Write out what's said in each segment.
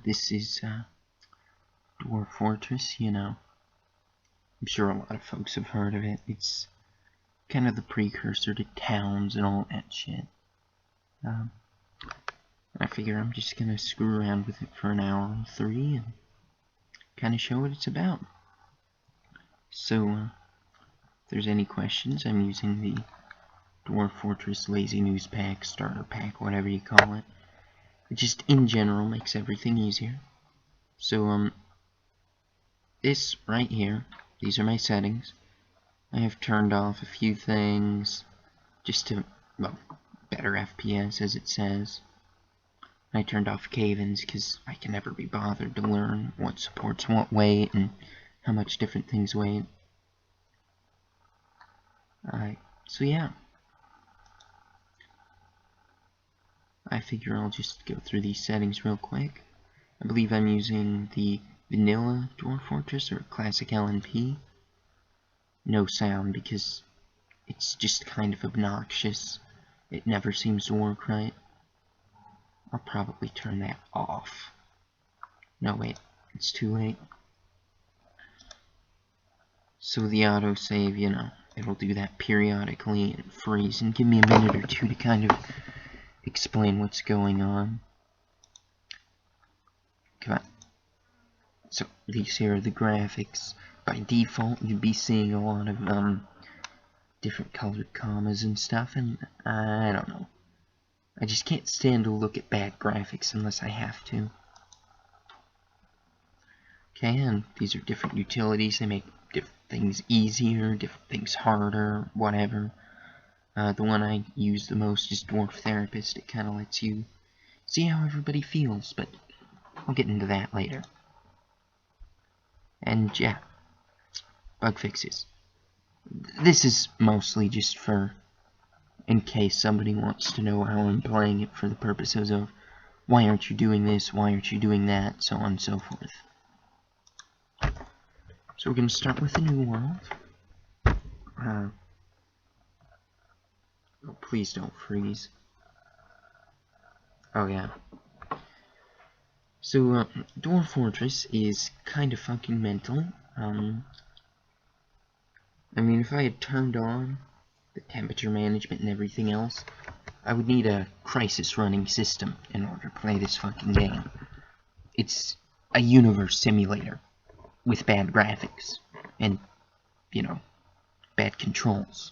this is Dwarf Fortress, you know. I'm sure a lot of folks have heard of it. It's kind of the precursor to towns and all that shit. I figure I'm just gonna screw around with it for an hour or 3 and kind of show what it's about. So, if there's any questions, I'm using the Dwarf Fortress Lazy News Pack, Starter Pack, whatever you call it. It just, in general, makes everything easier. So, this right here, these are my settings. I have turned off a few things just to, well, better FPS, as it says. I turned off cave-ins because I can never be bothered to learn what supports what weight and how much different things weigh. So yeah. I figure I'll just go through these settings real quick. I believe I'm using the vanilla Dwarf Fortress or classic LNP. No sound because it's just kind of obnoxious. It never seems to work right. I'll probably turn that off. No, wait, it's too late. So the autosave, you know, it'll do that periodically and freeze and give me a minute or two to kind of explain what's going on. Come on. So these here are the graphics. By default, you'd be seeing a lot of different colored commas and stuff, and I don't know. I just can't stand to look at bad graphics unless I have to. Okay, and these are different utilities. They make different things easier, different things harder, whatever. The one I use the most is Dwarf Therapist. It kind of lets you see how everybody feels, but I'll get into that later. And yeah, bug fixes. This is mostly just for in case somebody wants to know how I'm playing it for the purposes of why aren't you doing this, why aren't you doing that, so on and so forth. So we're going to start with a new world. Oh, please don't freeze. Oh yeah. So, Dwarf Fortress is kind of fucking mental. I mean, if I had turned on the temperature management and everything else, I would need a crisis running system in order to play this fucking game. It's a universe simulator with bad graphics and, you know, bad controls.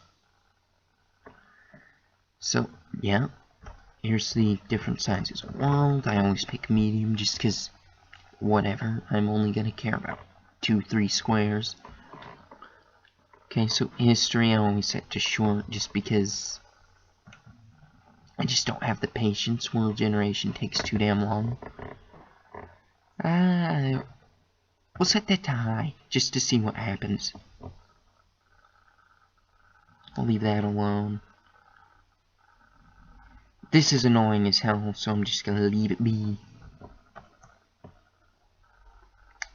So, yeah, here's the different sizes of world. I always pick medium just because, whatever, I'm only going to care about 2-3 squares. Okay, so history I always set to short just because I just don't have the patience. World generation takes too damn long. We'll set that to high just to see what happens. I'll leave that alone. This is annoying as hell, so I'm just gonna leave it be.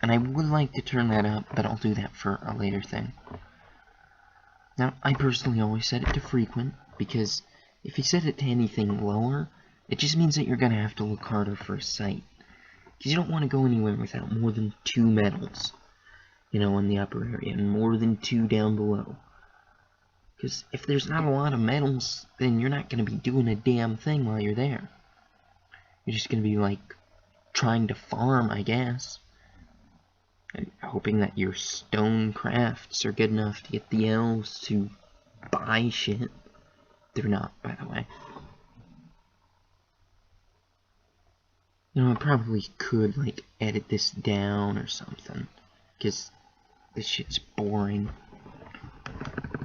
And I would like to turn that up, but I'll do that for a later thing. Now, I personally always set it to frequent, because if you set it to anything lower, it just means that you're going to have to look harder for a sight. Because you don't want to go anywhere without more than 2 metals, you know, in the upper area, and more than 2 down below. Because if there's not a lot of metals, then you're not going to be doing a damn thing while you're there. You're just going to be, like, trying to farm, I guess. And hoping that your stone crafts are good enough to get the elves to buy shit. They're not, by the way. You know, I probably could, like, edit this down or something. Because this shit's boring.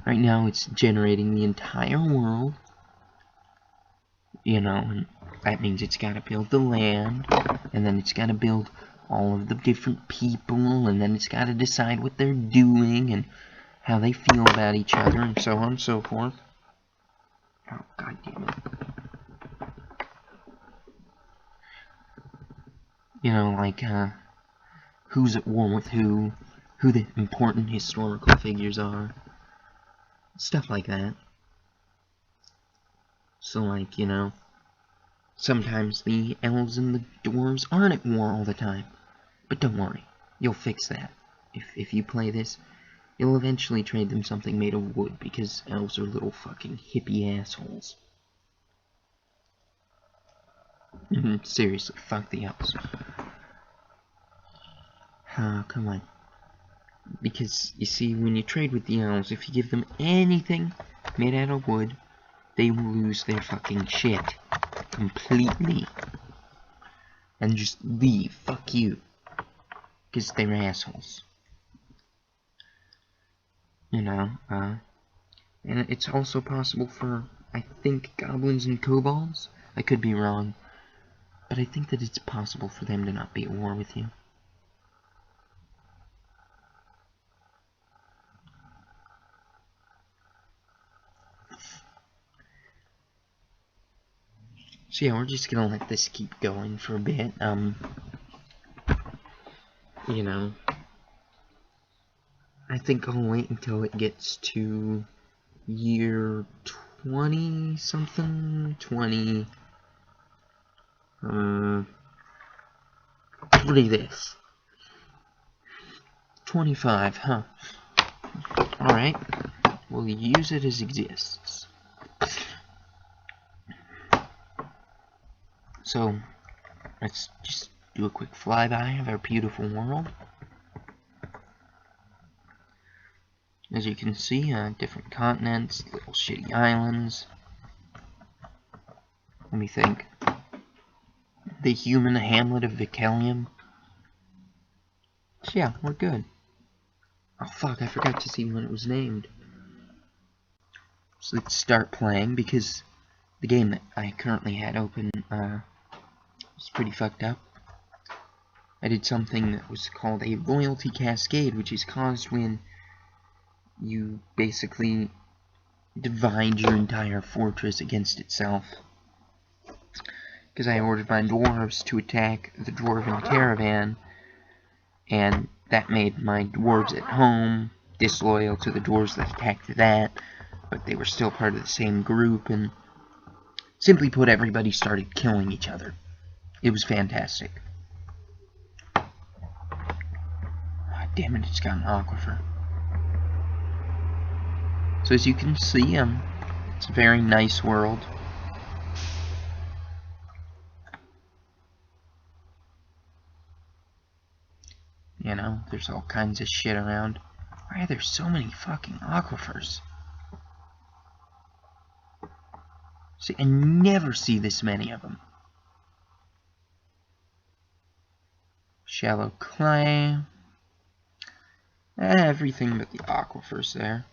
Right now, it's generating the entire world. You know, and that means it's gotta build the land. And then it's gotta build all of the different people, and then it's got to decide what they're doing and how they feel about each other, and so on and so forth. Oh, god damn it. You know, like, who's at war with who the important historical figures are, stuff like that. So, like, you know, sometimes the elves and the dwarves aren't at war all the time. But don't worry, you'll fix that. If you play this, you'll eventually trade them something made of wood, because elves are little fucking hippie assholes. Seriously, fuck the elves. Come on. Because, you see, when you trade with the elves, if you give them anything made out of wood, they will lose their fucking shit. Completely. And just leave. Fuck you. Because they're assholes. You know, and it's also possible for, I think, goblins and kobolds. I could be wrong. But I think that it's possible for them to not be at war with you. So yeah, we're just gonna let this keep going for a bit. You know, I think I'll wait until it gets to year 20 something, 20. What is this? 25, huh? Alright, we'll use it as exists. So, let's just do a quick flyby of our beautiful world. As you can see, different continents, little shitty islands. Let me think. The human hamlet of Vicalium. So yeah, we're good. Oh fuck, I forgot to see when it was named. So let's start playing, because the game that I currently had open was pretty fucked up. I did something that was called a loyalty cascade, which is caused when you basically divide your entire fortress against itself. Because I ordered my dwarves to attack the dwarven caravan, and that made my dwarves at home disloyal to the dwarves that attacked that, but they were still part of the same group, and simply put, everybody started killing each other. It was fantastic. Oh, damn it, it's got an aquifer. So as you can see, it's a very nice world. You know, there's all kinds of shit around. Why are there so many fucking aquifers? See, I never see this many of them. Shallow clay. Everything but the aquifers there.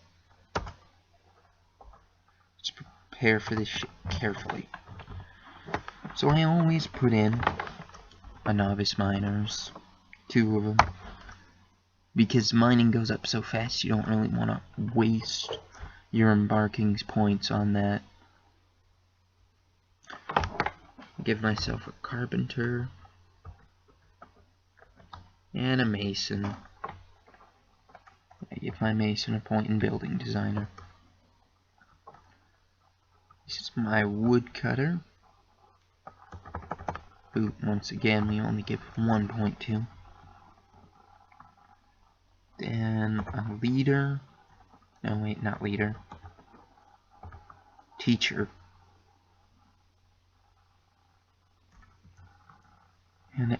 Let's prepare for this shit carefully. So I always put in a novice miners. 2 of them. Because mining goes up so fast, you don't really want to waste your embarking points on that. Give myself a carpenter and a mason. I give my mason a point in building designer. This is my woodcutter. Boot, once again, we only give 1 point to. Then a leader. No, wait, not leader. Teacher. And an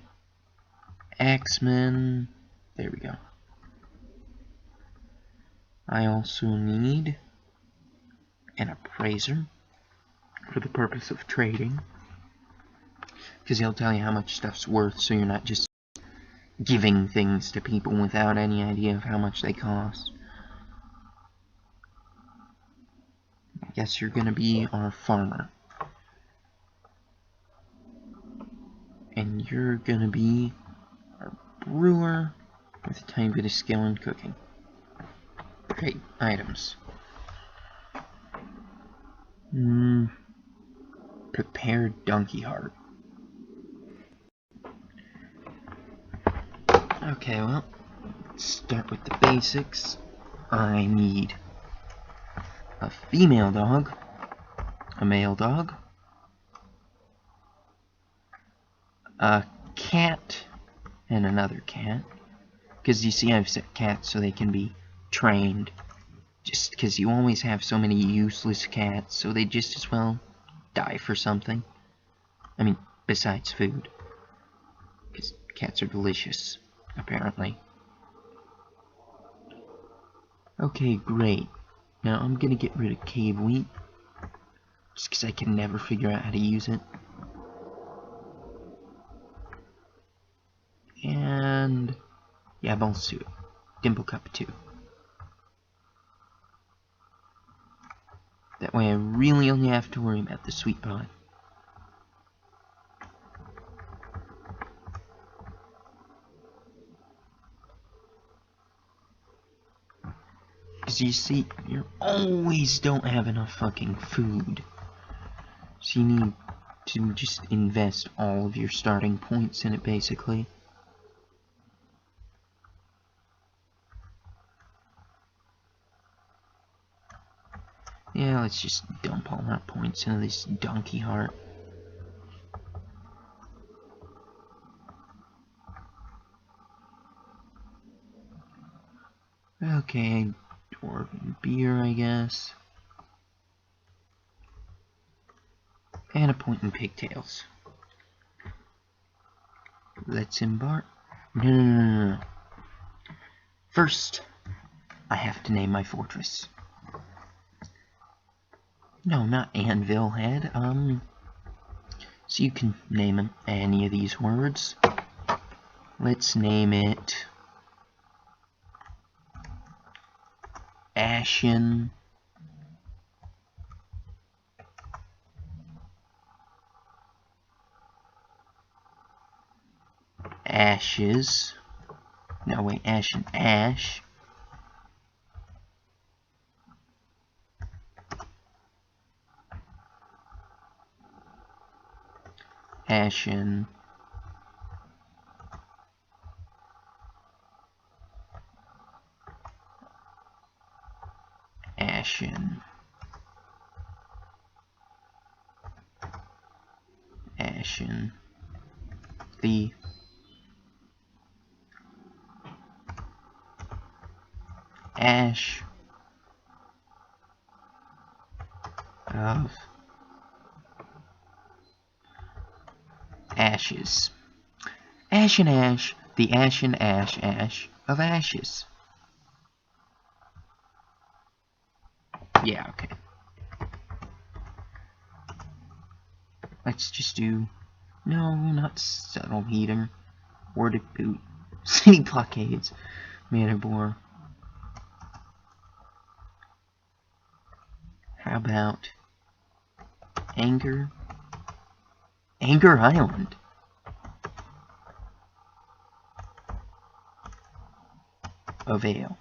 axeman. There we go. I also need an appraiser for the purpose of trading. Because he'll tell you how much stuff's worth, so you're not just giving things to people without any idea of how much they cost. I guess you're gonna be our farmer. And you're gonna be our brewer with a tiny bit of skill in cooking. Okay, items. Prepared donkey heart. Okay, well, let's start with the basics. I need a female dog, a male dog, a cat, and another cat. Because you see, I've set cats so they can be trained. Just because you always have so many useless cats, so they just as well die for something. I mean, besides food. Because cats are delicious, apparently. Okay, great. Now I'm gonna get rid of cave wheat. Just because I can never figure out how to use it. And yeah, bone soup. Dimple cup 2. That way I really only have to worry about the sweet pot. Because you see, you always don't have enough fucking food. So you need to just invest all of your starting points in it, basically. Yeah, let's just dump all our points into this donkey heart. Okay, dwarven beer, I guess. And a point in pigtails. Let's embark. No. First, I have to name my fortress. No, not Anvil Head. So you can name any of these words. Let's name it Ashen Ashes. No, wait, Ashen Ash. Ashen Ashen Ashen the Ash of Ashes. Ashen Ash, the Ashen Ash of Ashes. Yeah, okay. Let's just do... No, not Subtle Heater. Worded Boot. City Blockades. Manor. How about... Anger Island. Avail.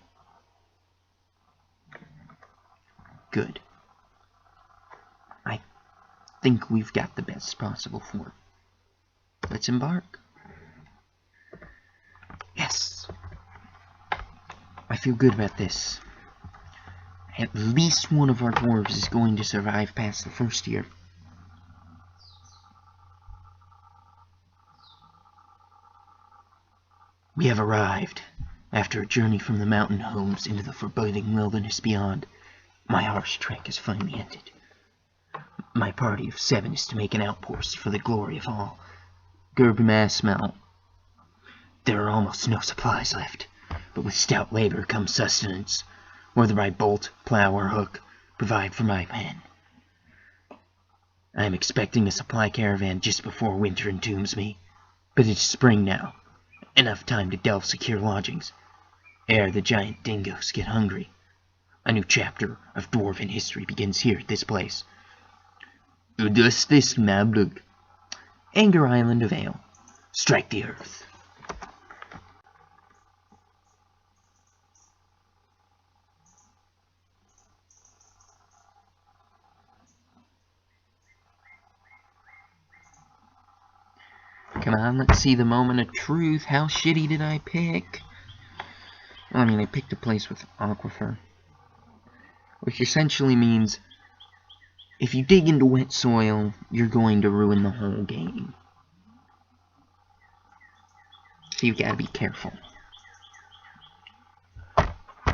Good. I think we've got the best possible form. Let's embark. Yes. I feel good about this. At least one of our dwarves is going to survive past the first year. We have arrived. After a journey from the mountain homes into the forbidding wilderness beyond, my harsh trek has finally ended. My party of 7 is to make an outpost for the glory of all. Gerbmasmel. There are almost no supplies left, but with stout labor comes sustenance, whether by bolt, plow, or hook, provide for my men. I am expecting a supply caravan just before winter entombs me, but it's spring now. Enough time to delve secure lodgings, ere the giant dingoes get hungry. A new chapter of dwarven history begins here at this place. Ustosgulnas Mabdug. Anger Island of Ale. Strike the earth. Come on, let's see the moment of truth. How shitty did I pick? Well, I mean, I picked a place with aquifer, which essentially means if you dig into wet soil, you're going to ruin the whole game. You gotta be careful.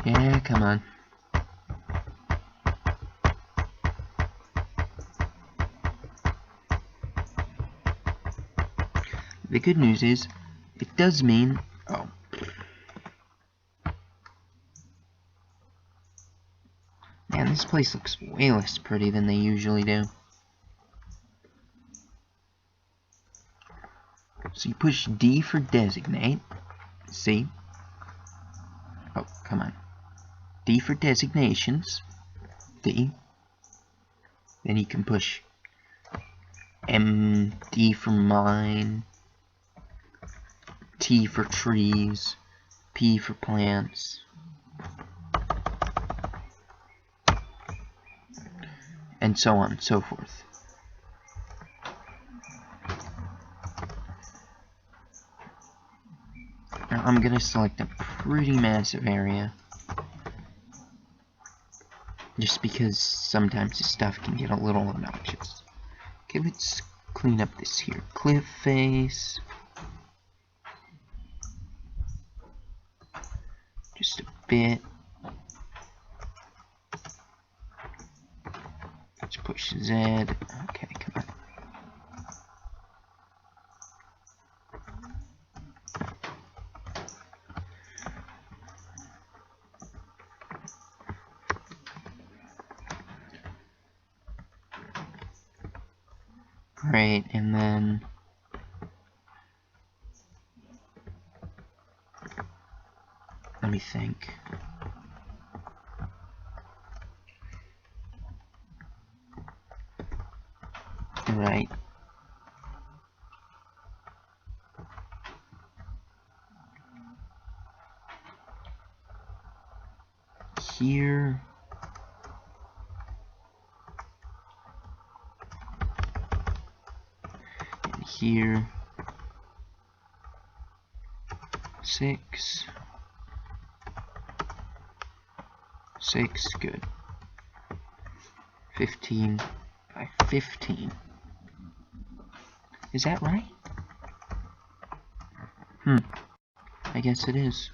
Yeah, come on. The good news is, it does mean... Oh. Man, this place looks way less pretty than they usually do. So you push D for designate. See? Oh, come on. D for designations. D. Then you can push M, D for mine, T for trees, P for plants, and so on and so forth. Now I'm going to select a pretty massive area, just because sometimes this stuff can get a little obnoxious. Okay, let's clean up this here cliff face. Just a bit. Let's push Z. Okay, come on. Great, and then let me think. Right. Here. And here. 6. 6, good. 15 by 15. Is that right? I guess it is.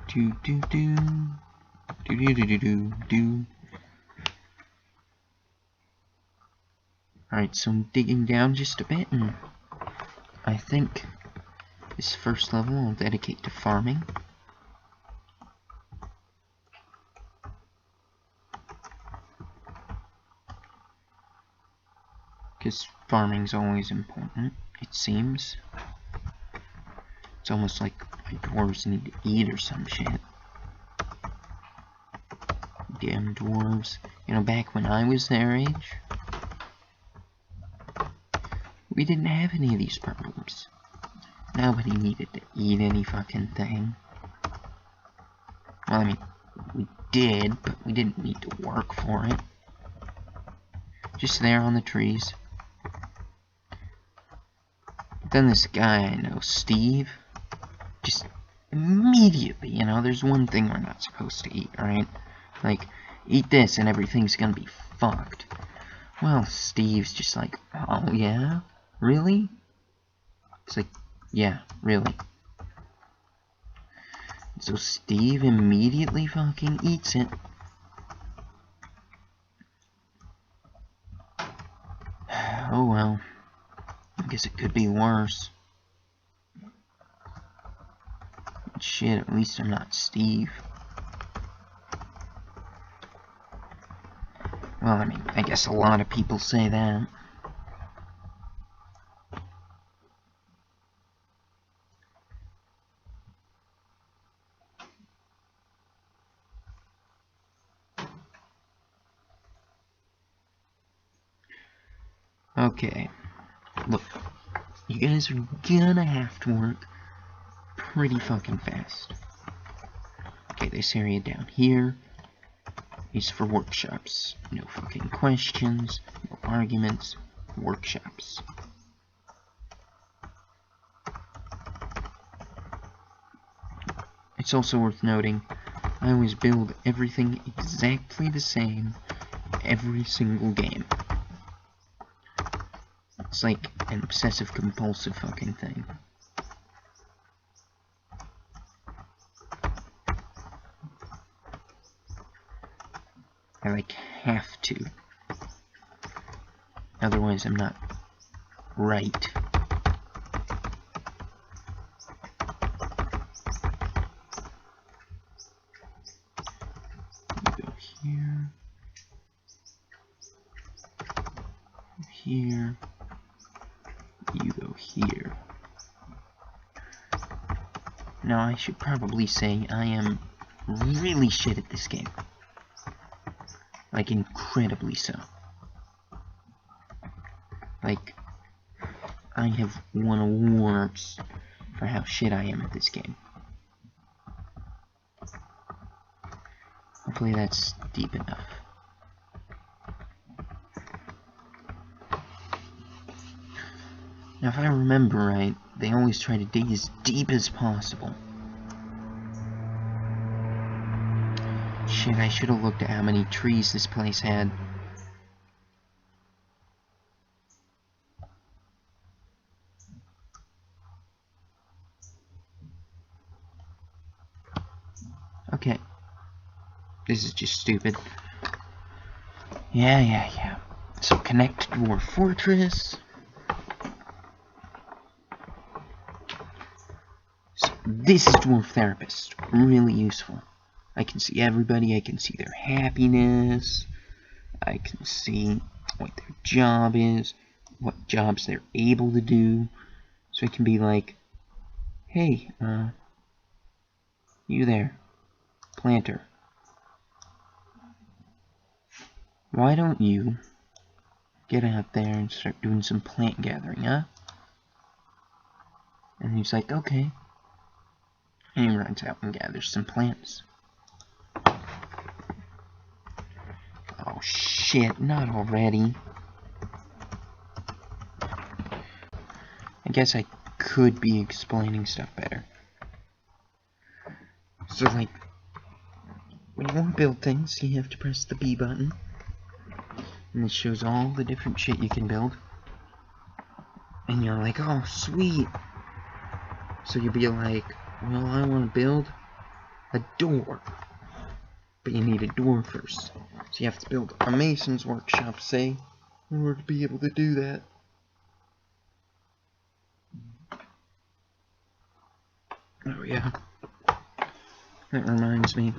Do do do do do do do do do. Alright, so I'm digging down just a bit, and I think this first level I'll dedicate to farming. Because farming's always important, it seems. It's almost like my dwarves need to eat or some shit. Damn dwarves. You know, back when I was their age, we didn't have any of these problems. Nobody needed to eat any fucking thing. Well, I mean, we did, but we didn't need to work for it. Just there on the trees. Then this guy I know, Steve, just immediately, you know, there's one thing we're not supposed to eat, right? Like, eat this and everything's gonna be fucked. Well, Steve's just like, oh yeah? Really? It's like, yeah, really. So Steve immediately fucking eats it. Oh well. I guess it could be worse. Shit, at least I'm not Steve. Well, I mean, I guess a lot of people say that. Okay. Look, you guys are gonna have to work pretty fucking fast. Okay, this area down here is for workshops. No fucking questions, no arguments, workshops. It's also worth noting, I always build everything exactly the same every single game. It's like an obsessive compulsive fucking thing. I like have to. Otherwise I'm not right. You go here. Here. You go here. Now I should probably say I am really shit at this game. Like incredibly so. Like I have won awards for how shit I am at this game. Hopefully that's deep enough. Now if I remember right, they always try to dig as deep as possible. Shit, I should have looked at how many trees this place had. Okay. This is just stupid. Yeah. So connect Dwarf Fortress. So this is Dwarf Therapist. Really useful. I can see everybody, I can see their happiness, I can see what their job is, what jobs they're able to do, so I can be like, hey, you there, planter, why don't you get out there and start doing some plant gathering, huh? And he's like, okay, and he runs out and gathers some plants. Oh shit, not already. I guess I could be explaining stuff better. So like, when you want to build things, you have to press the B button. And it shows all the different shit you can build. And you're like, oh sweet. So you'll be like, well, I want to build a door. But you need a door first. So you have to build a mason's workshop, say, in order to be able to do that. Oh yeah. That reminds me.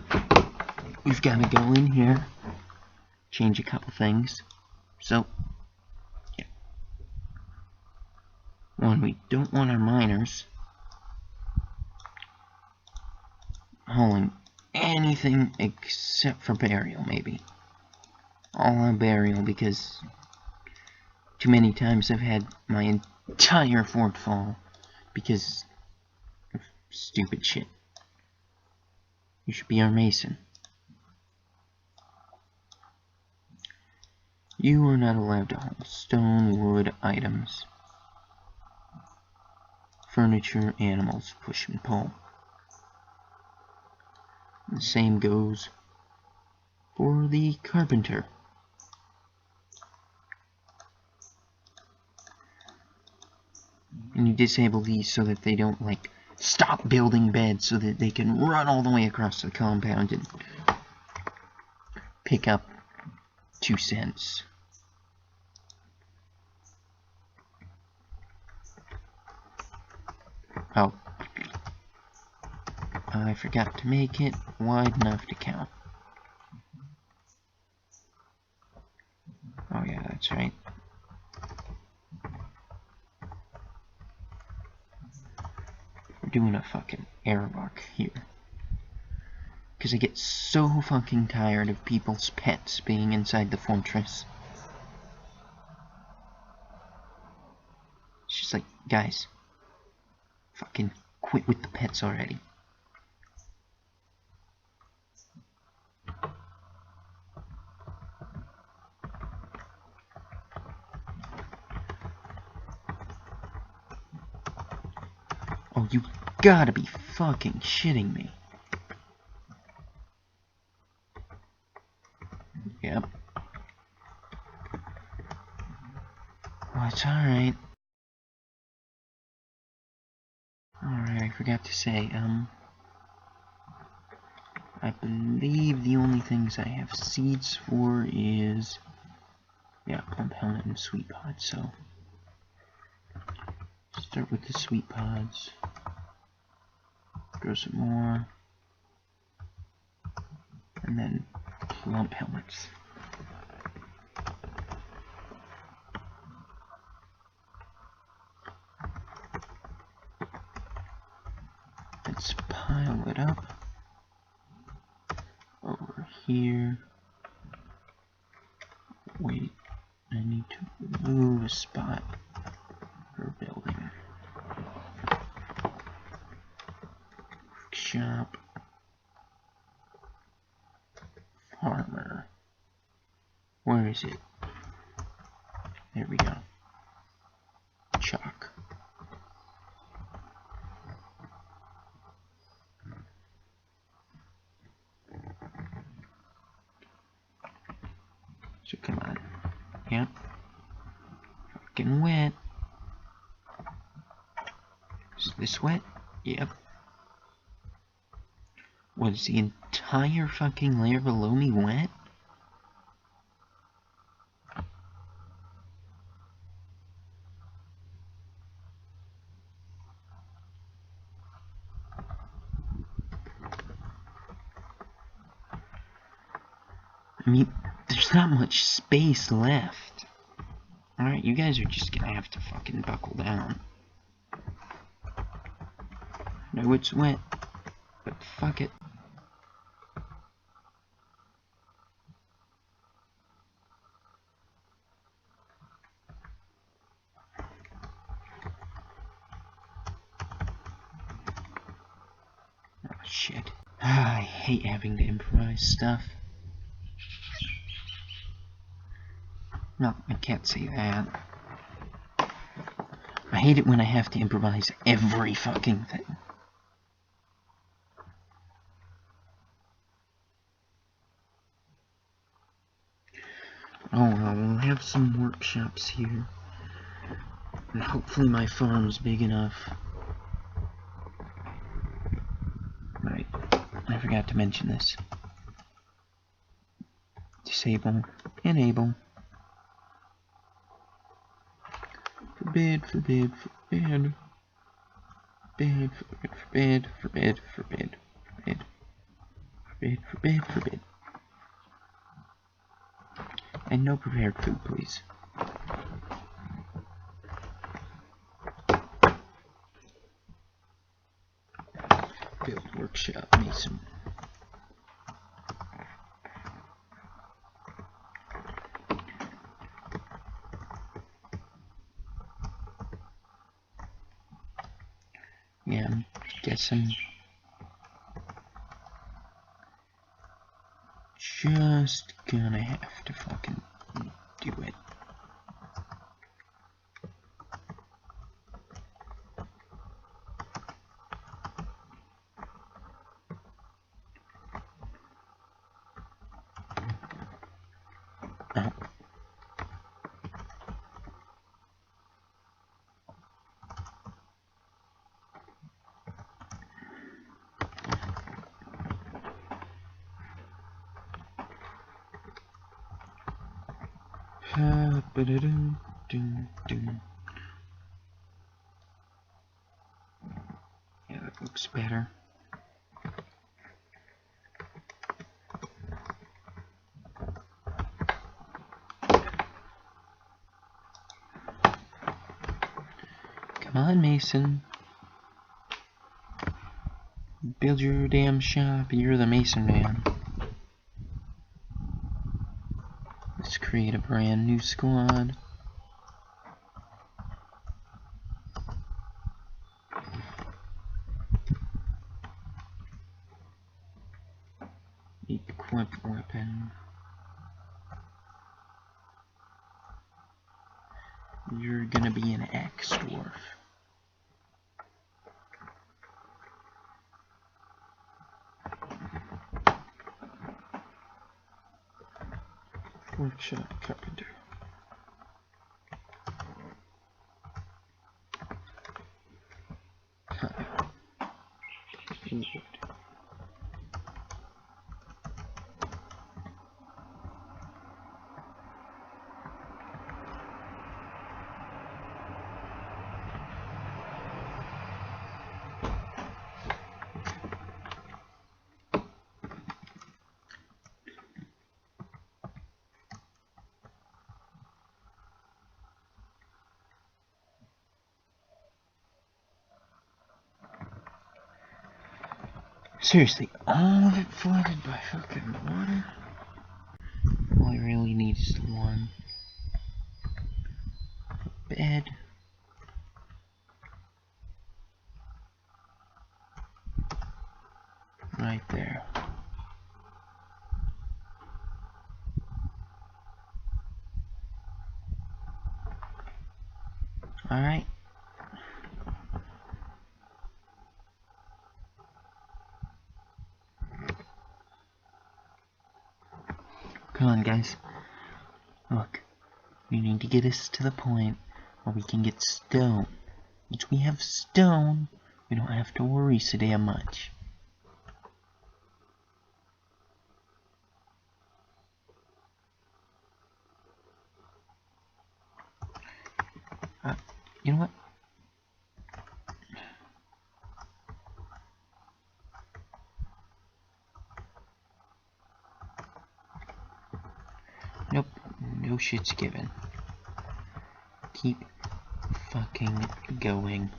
We've got to go in here, change a couple things. So, yeah. One, we don't want our miners hauling anything except for burial, maybe. All on burial, because too many times I've had my entire fort fall because of stupid shit. You should be our mason. You are not allowed to haul stone, wood, items, furniture, animals, push and pull. The same goes for the carpenter. And you disable these so that they don't, like, stop building beds so that they can run all the way across the compound and pick up 2 cents. Oh. I forgot to make it wide enough to count. Oh yeah, that's right. We're doing a fucking airlock here. Because I get so fucking tired of people's pets being inside the fortress. It's just like, guys, fucking quit with the pets already. Oh, you gotta be fucking shitting me. Yep. What? It's alright. Alright, I forgot to say, I believe the only things I have seeds for is, yeah, plump helmet and sweet pods, so start with the sweet pods, grow some more, and then plump helmets. Let's pile it up over here. Wait, I need to move a spot for building. Workshop. Farmer. Where is it? There we go. Chalk. So come on. Yep. Fucking wet. Is this wet? Yep. Was the entire fucking layer below me wet? I mean, there's not much space left. Alright, you guys are just gonna have to fucking buckle down. I know it's wet, but fuck it. Oh shit. I hate having to improvise stuff. No, I can't say that. I hate it when I have to improvise every fucking thing. Oh well, we'll have some workshops here. And hopefully my farm's big enough. Right, I forgot to mention this. Disable, enable. Forbid, forbid, forbid. Forbid, forbid, forbid, forbid, forbid, forbid, forbid, forbid. And no prepared food, please. Build workshop, mason. Yeah, I'm guessing. Just gonna have to fucking do it. Oh. Yeah, that looks better. Come on, Mason. Build your damn shop. You're the Mason man. Let's create a brand new squad. Equip weapon. You're gonna be an axe dwarf. Workshop carpenter. fucking good. Seriously, all of it flooded by fucking water? All I really need is one bed. Right there. Alright. Come on, guys. Look, we need to get us to the point where we can get stone. Once we have stone, we don't have to worry so damn much. You know what? Nope, no shit's given. Keep fucking going.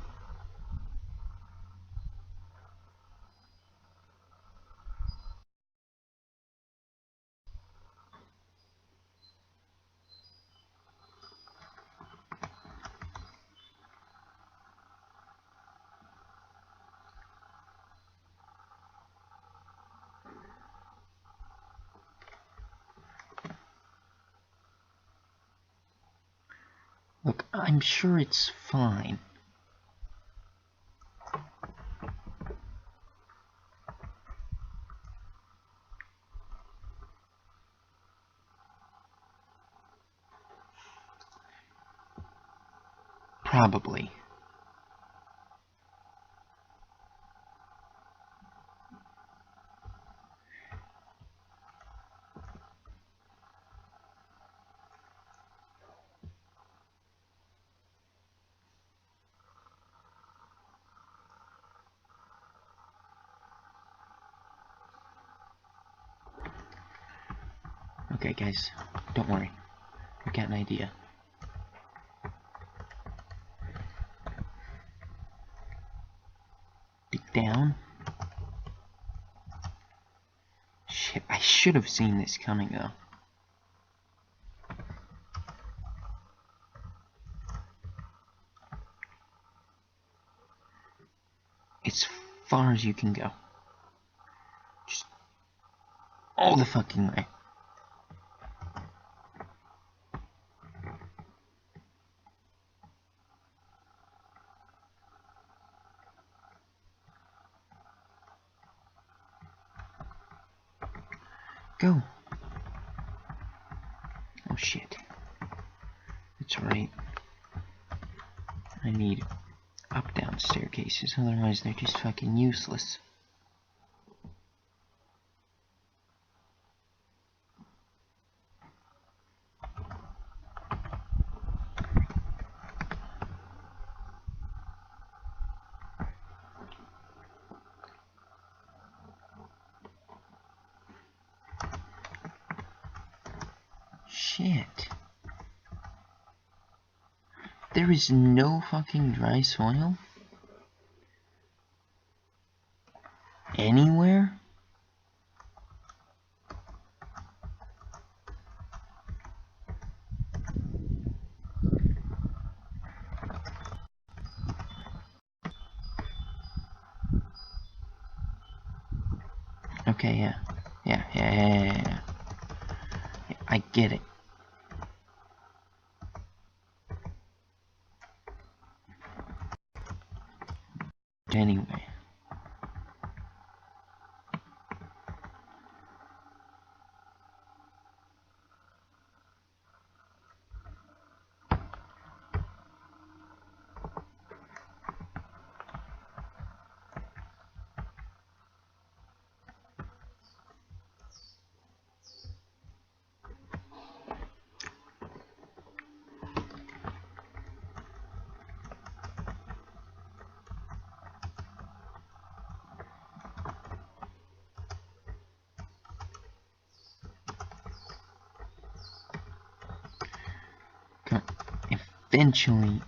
Look, I'm sure it's fine. Probably. Okay, guys, don't worry. I've got an idea. Dig down. Shit, I should have seen this coming, though. As far as you can go. Just all the fucking way. Go. Oh shit. That's right. I need up-down staircases, otherwise they're just fucking useless. Shit. There is no fucking dry soil? Anywhere? Okay, yeah. Yeah. I get it. Anyway. eventually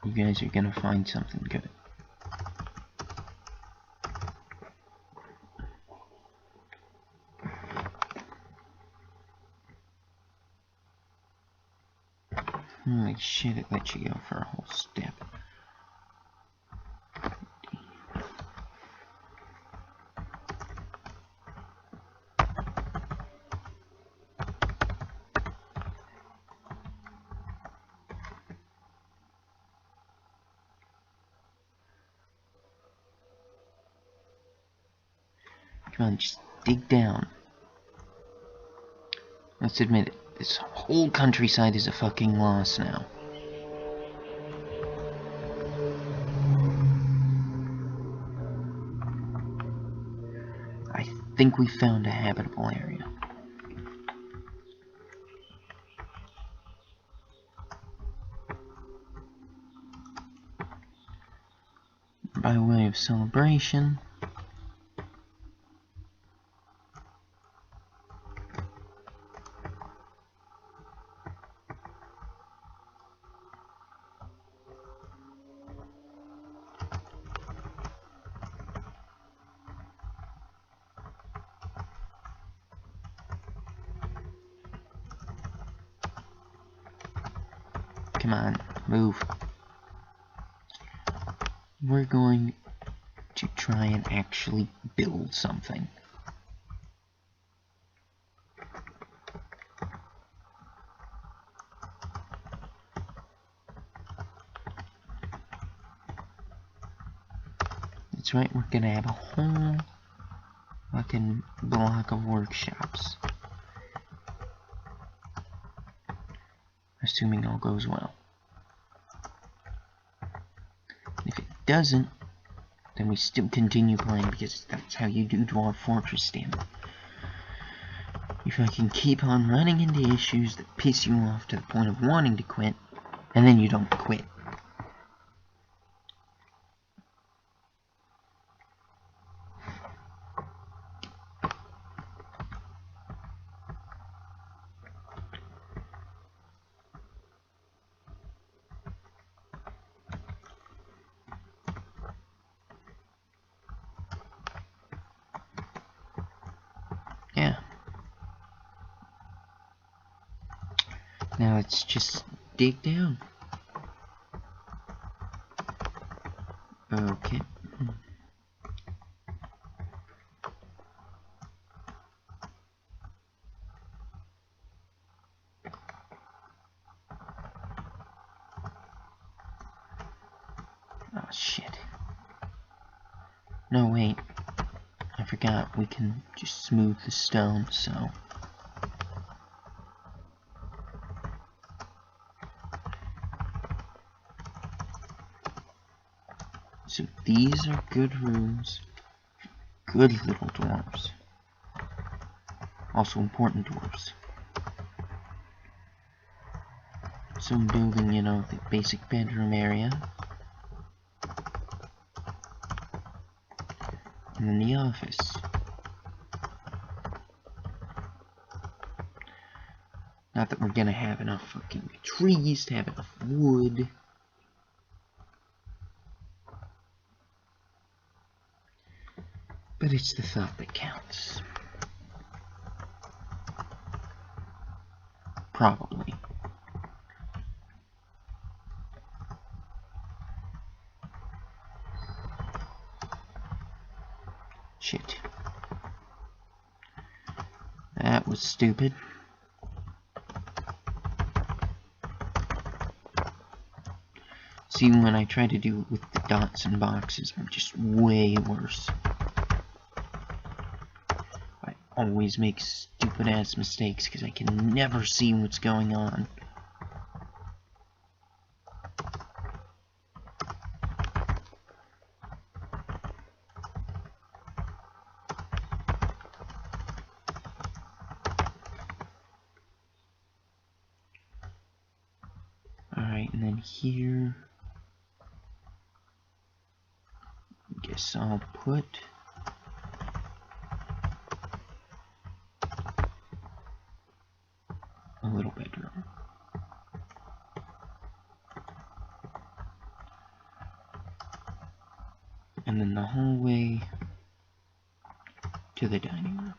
you guys are gonna find something good. Holy shit, it lets you go for a whole step. Come on, just dig down. Let's admit it, this whole countryside is a fucking loss now. I think we found a habitable area. By way of celebration, come on, move. We're going to try and actually build something. That's right, we're gonna have a whole fucking block of workshops. Assuming all goes well. If it doesn't, then we still continue playing because that's how you do Dwarf Fortress, damn it. If I can keep on running into issues that piss you off to the point of wanting to quit, and then you don't quit. Yeah. Now let's just dig down. Okay. Oh shit. No, wait. I forgot we can just smooth the stone, so... So these are good rooms. Good little dwarves. Also important dwarves. So I'm building, you know, the basic bedroom area. And then the office. Not that we're gonna have enough fucking trees to have enough wood. But it's the thought that counts. Probably. Shit. That was stupid. See, when I try to do it with the dots and boxes, I'm just way worse. I always make stupid ass mistakes because I can never see what's going on. Alright, and then here, guess I'll put a little bedroom. the hallway to the dining room.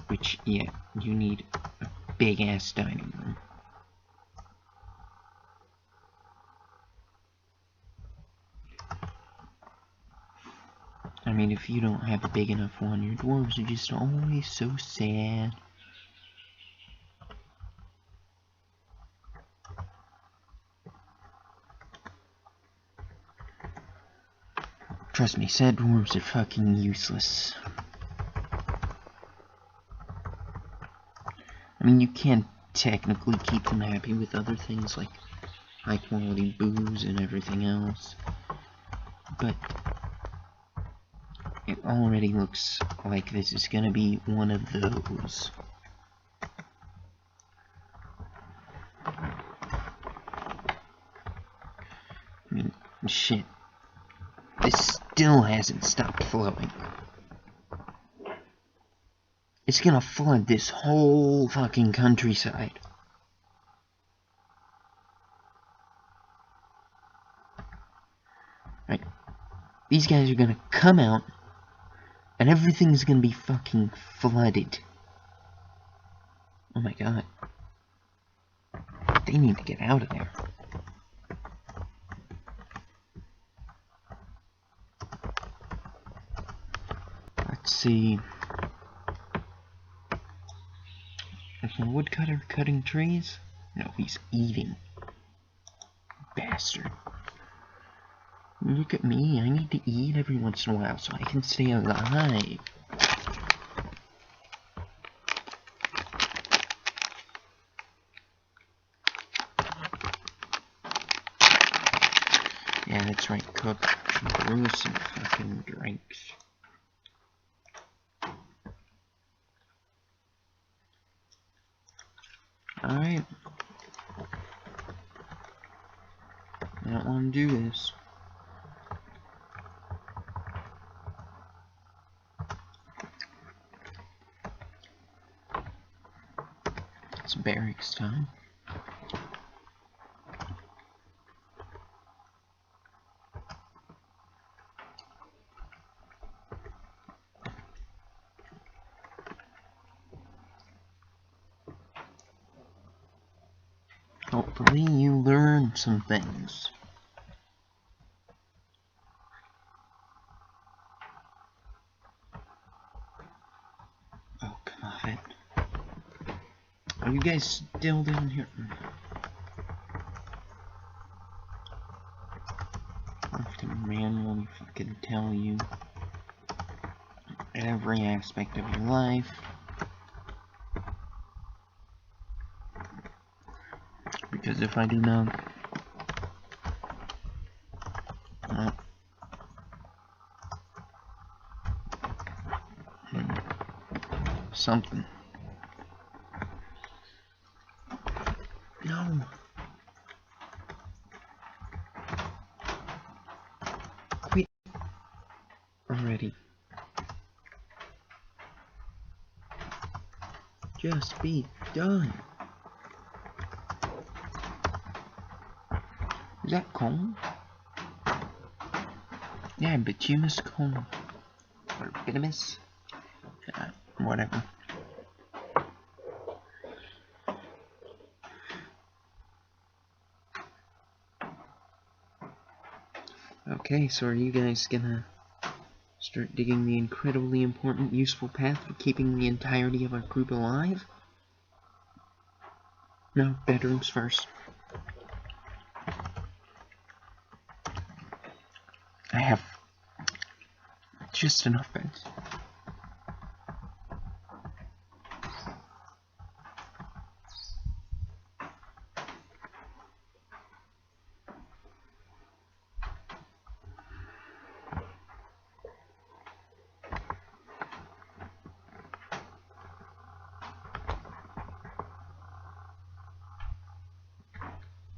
Which, yeah, you need a big-ass dining room. I mean, if you don't have a big enough one, your dwarves are just always so sad. Trust me, sad dwarves are fucking useless. I mean, you can technically keep them happy with other things like high quality booze and everything else, but it already looks like this is gonna be one of those. I mean, shit. This still hasn't stopped flowing. It's gonna flood this whole fucking countryside. Right. These guys are gonna come out, and everything's gonna be fucking flooded. Oh my god. They need to get out of there. Let's see. Is my woodcutter cutting trees? No, he's eating. Bastard. Look at me, I need to eat every once in a while so I can stay alive. Yeah, that's right, cook. Brew some fucking drinks. Alright. I don't want to do this. It's barracks time. Hopefully you learn some things. Oh, come on. Are you guys still down here? I have to manually fucking tell you every aspect of your life. Because if I do not, something. No. Quit already. Just be done. Is that corn? Yeah, bituminous corn. Or bituminous? Whatever. Okay, so are you guys gonna start digging the incredibly important, useful path for keeping the entirety of our group alive? No, bedrooms first. I have just enough beds.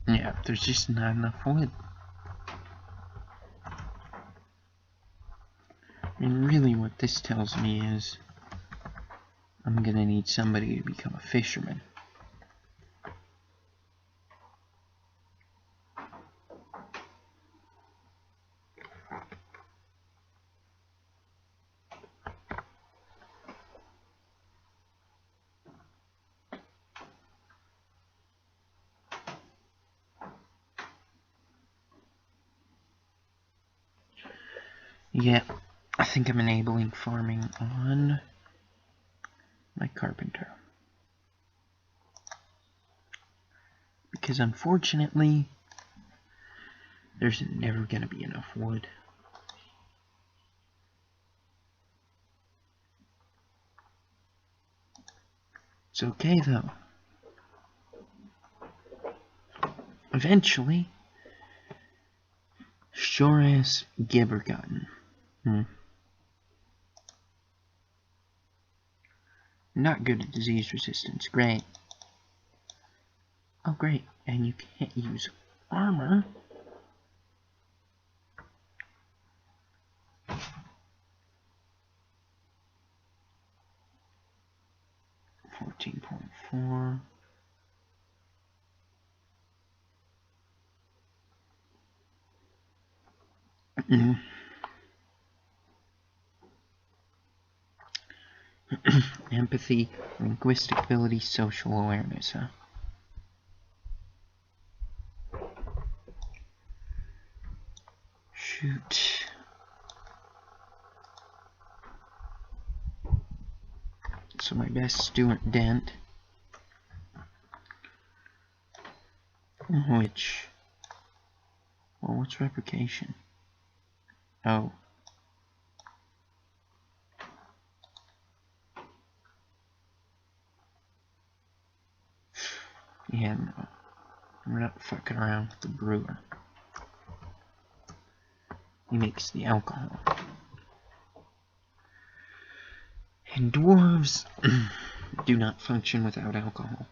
Yeah, there's just not enough wood. And really what this tells me is I'm gonna need somebody to become a fisherman. Yeah, I think I'm enabling farming on my carpenter. Because unfortunately, there's never gonna be enough wood. It's okay though. Eventually, sure as Gibbergotten. Not good at disease resistance. Great. Oh, great. And you can't use armor. .4. Empathy, linguistic ability, social awareness, huh? Shoot. So my best Stuart Dent, which, well, what's replication? Oh. Yeah, no. We're not fucking around with the brewer. He makes the alcohol. And dwarves do not function without alcohol.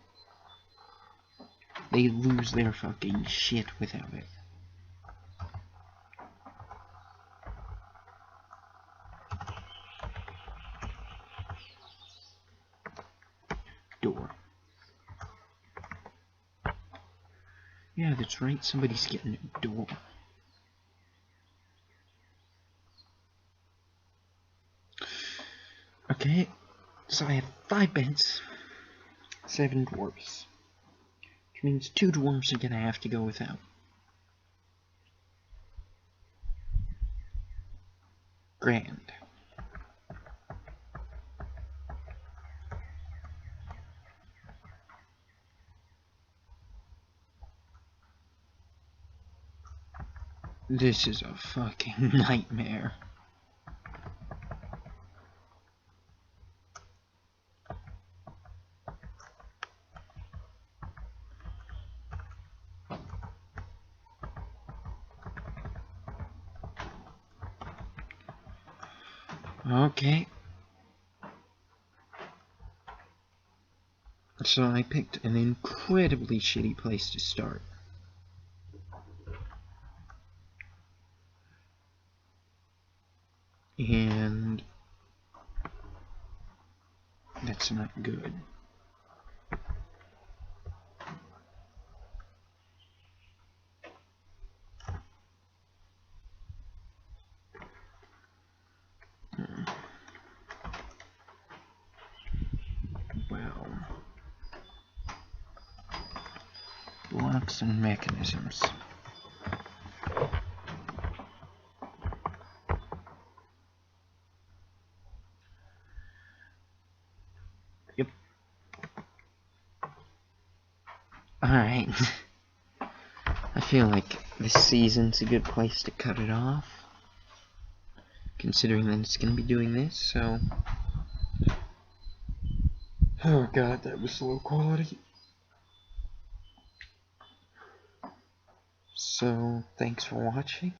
They lose their fucking shit without it. Door. Yeah, that's right, somebody's getting a door. Okay, so I have 5 beds, 7 dwarves. Which means 2 dwarves are gonna have to go without. Grand. This is a fucking nightmare. Okay. So I picked an incredibly shitty place to start. And that's not good. Well, blocks and mechanisms. Yep. Alright. I feel like this season's a good place to cut it off, considering that it's gonna be doing this, so... Oh god, that was low quality. So, thanks for watching.